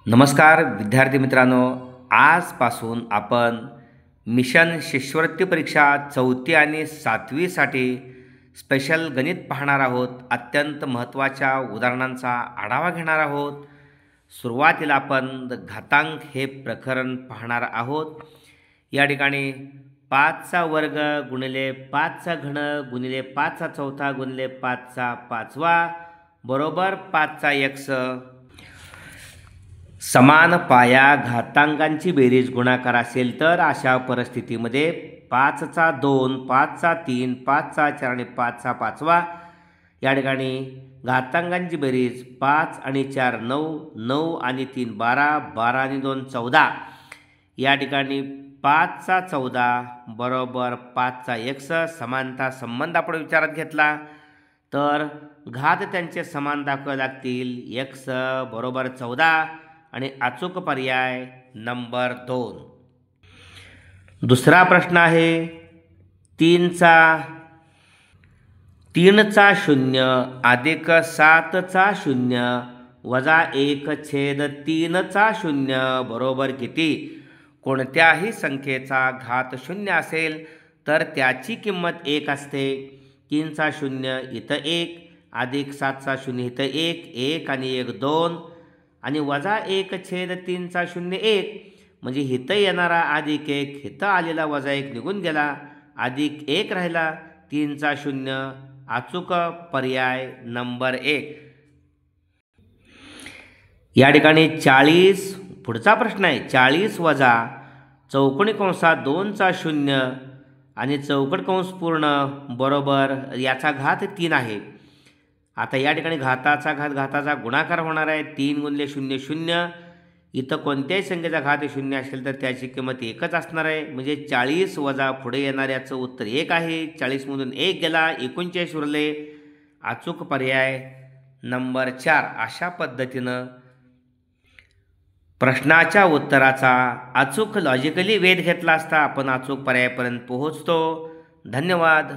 नमस्कार विद्यार्थी मित्रांनो, आजपासून आपण मिशन शिष्यवृत्ती परीक्षा 4थी आणि 7वीसाठी स्पेशल गणित पाहणार आहोत. अत्यंत महत्त्वाच्या उदाहरणांचा आढावा घेणार आहोत. सुरुवातीला आपण घातांक हे प्रकरण पाहणार आहोत. या ठिकाणी 5चा वर्ग गुणिले 5चा घन गुणिले 5चा चौथा गुणिले 5चा पाचवा बरोबर 5चा x समान पाया घातांकांची बेरीज गुणाकार असेल तर अशा परिस्थितीमध्ये 5चा 2, 5चा 3, 5चा 4 आणि 5चा पाचवा या ठिकाणी घातांकांची बेरीज 5 आणि 4 9, 9 आणि 3 12, 12 आणि 2 14. या ठिकाणी 5चा 14 बरोबर 5चा x समानता संबंध आपण विचारात घेतला तर घात त्यांचे समान दाखवावे लागतील. x बरोबर 14 आणि अचूक पर्याय नंबर 2. दुसरा प्रश्न आहे 3चा 0 अधिक 7चा 0 वजा 1/3चा 0 बरोबर किती? कोणत्याही संख्येचा घात 0 असेल तर त्याची किंमत 1 असते. 3चा 0 इथं 1 अधिक 7चा 0 इथं 1, 1 आणि 1 2 आणि वजा 1/3चा 0 1 म्हणजे इथं येणारा अधिक 1 इथं आलेला वजा 1 निघून गेला, अधिक 1 राहिला. 3चा 0 अचूक पर्याय नंबर 1. या ठिकाणी 40 पुढचा प्रश्न आहे 40 वजा चौकोनी कंसात 2चा 0 आणि चौकट कंस पूर्ण बरोबर याचा घात 3 आहे. आता या ठिकाणी घाताचा गुणाकार होणार आहे. 3 गुणिले 0 0. इथं कोणत्याही संख्येचा घात 0 असेल तर त्याची किंमत 1च असणार आहे. म्हणजे 40 वजा पुढे येणाऱ्याचं उत्तर 1 आहे. 40मधून 1 गेला, 39 उरले. अचूक पर्याय नंबर 4. अशा पद्धतीनं प्रश्नाच्या उत्तराचा अचूक लॉजिकली वेध घेतला असता आपण अचूक पर्यायापर्यंत पोहोचतो. धन्यवाद.